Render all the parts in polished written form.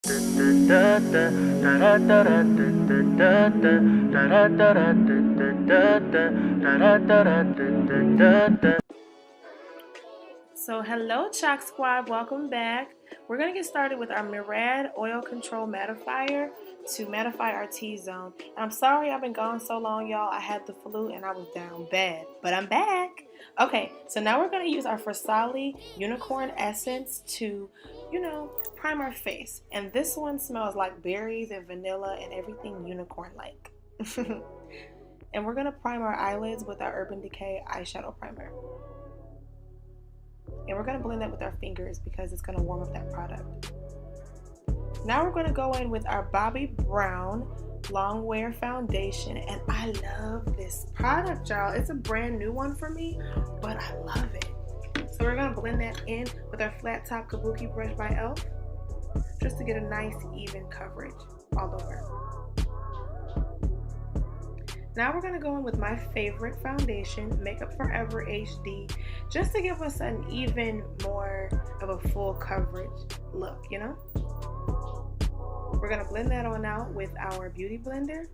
So hello Choc Squad, welcome back. We're going to get started with our Mercier Oil Control Mattifier to mattify our T-zone. I'm sorry I've been gone so long, y'all. I had the flu and I was down bad, but I'm back. Okay, so now we're going to use our Farsali Unicorn Essence to, prime our face. And this one smells like berries and vanilla and everything unicorn-like. And we're going to prime our eyelids with our Urban Decay eyeshadow primer. And we're going to blend that with our fingers because it's going to warm up that product. Now we're going to go in with our Bobbi Brown Long Wear Foundation. And I love this product, y'all. It's a brand new one for me, but I love it. So we're going to blend that in with our flat top kabuki brush by e.l.f. just to get a nice even coverage all over. Now we're going to go in with my favorite foundation, Makeup Forever HD, just to give us an even more of a full coverage look, We're going to blend that on out with our Beauty Blender.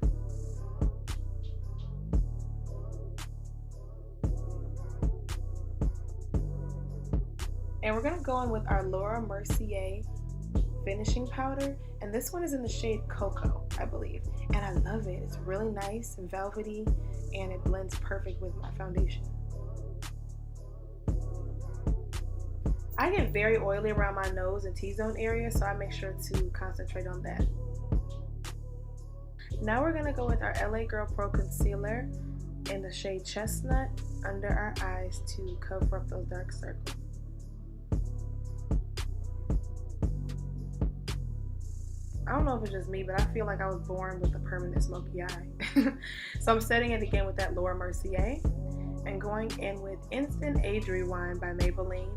And we're going to go in with our Mercier finishing powder, and this one is in the shade Cocoa, I believe, and I love it. It's really nice and velvety, and it blends perfect with my foundation. I get very oily around my nose and T-zone area, so I make sure to concentrate on that. Now we're going to go with our LA Girl Pro Concealer in the shade Chestnut under our eyes to cover up those dark circles. I don't know if it's just me, but I feel like I was born with a permanent smoky eye. So I'm setting it again with that Mercier and going in with Instant Age Rewind by Maybelline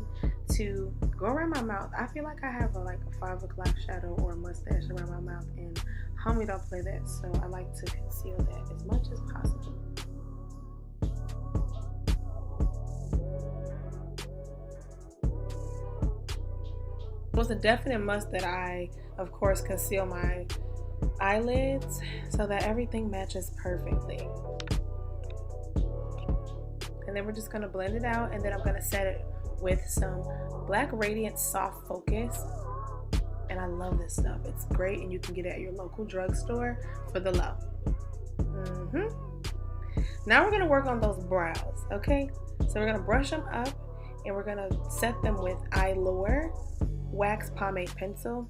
to go around my mouth. I feel like I have a 5 o'clock shadow or a mustache around my mouth, and homie don't play that, so I like to conceal that as much as possible. It was a definite must that I, of course, conceal my eyelids so that everything matches perfectly. And then we're just going to blend it out, and then I'm going to set it with some Black Radiant Soft Focus. And I love this stuff. It's great, and you can get it at your local drugstore for the low. Now we're going to work on those brows, okay? So we're going to brush them up, and we're going to set them with Eyelure Wax Pomade Pencil.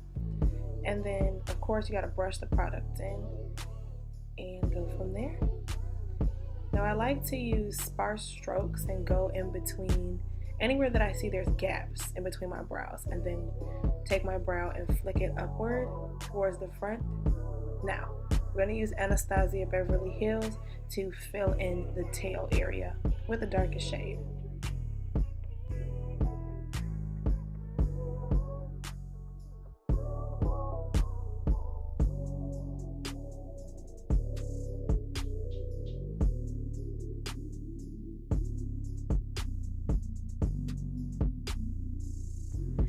And then, of course, you got to brush the product in and go from there. Now, I like to use sparse strokes and go in between anywhere that I see there's gaps in between my brows, and then take my brow and flick it upward towards the front. Now, we're going to use Anastasia Beverly Hills to fill in the tail area with the darkest shade.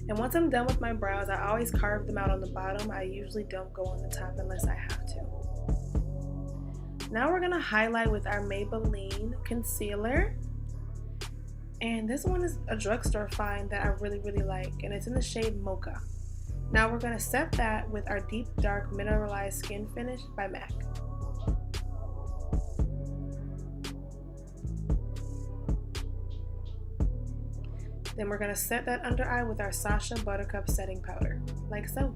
And once I'm done with my brows, I always carve them out on the bottom. I usually don't go on the top unless I have to. Now we're going to highlight with our Maybelline concealer. And this one is a drugstore find that I really, really like. And it's in the shade Mocha. Now we're going to set that with our Deep Dark Mineralize Skin Finish by MAC. Then we're going to set that under eye with our Sacha Buttercup setting powder, like so.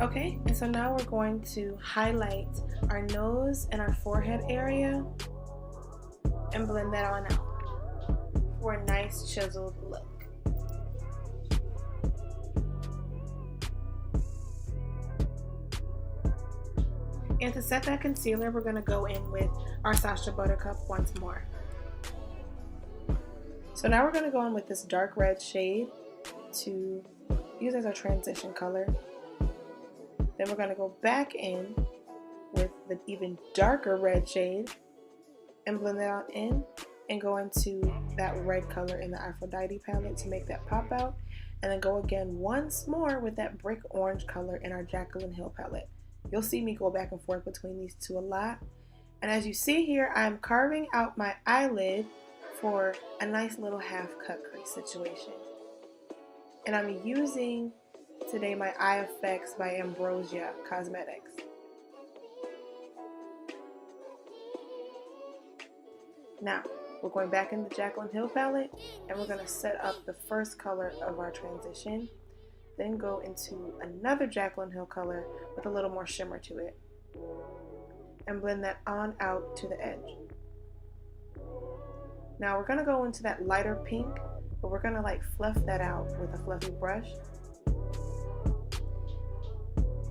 Okay, and so now we're going to highlight our nose and our forehead area and blend that on out for a nice chiseled look. And to set that concealer, we're going to go in with our Sacha Buttercup once more. So now we're going to go in with this dark red shade to use as our transition color. Then we're going to go back in with the even darker red shade and blend that out in and go into that red color in the Aphrodite palette to make that pop out. and then go again once more with that brick orange color in our Jaclyn Hill palette. You'll see me go back and forth between these two a lot. And as you see here, I'm carving out my eyelid for a nice little half cut crease situation. And I'm using today my Eye Effects by Ambrosia Cosmetics. Now, we're going back in the Jaclyn Hill palette and we're going to set up the first color of our transition. Then go into another Jaclyn Hill color with a little more shimmer to it. And blend that on out to the edge. Now we're going to go into that lighter pink, but we're going to like fluff that out with a fluffy brush.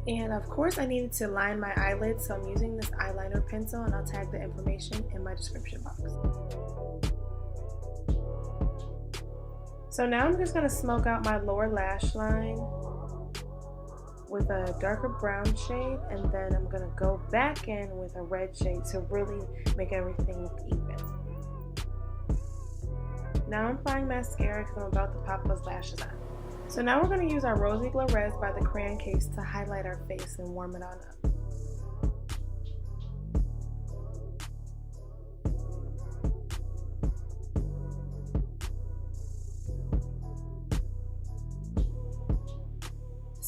And of course I needed to line my eyelids, so I'm using this eyeliner pencil, and I'll tag the information in my description box. So now I'm just going to smoke out my lower lash line with a darker brown shade, and then I'm going to go back in with a red shade to really make everything look even. Now I'm applying mascara because I'm about to pop those lashes on. So now we're going to use our Rosy Glow Res by the Crayon Case to highlight our face and warm it on up.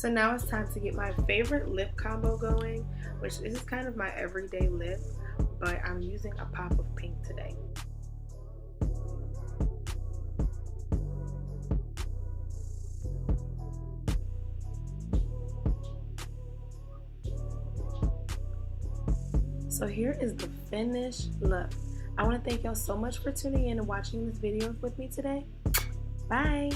So now it's time to get my favorite lip combo going, which this is kind of my everyday lip, but I'm using a pop of pink today. So here is the finished look. I want to thank y'all so much for tuning in and watching this video with me today. Bye!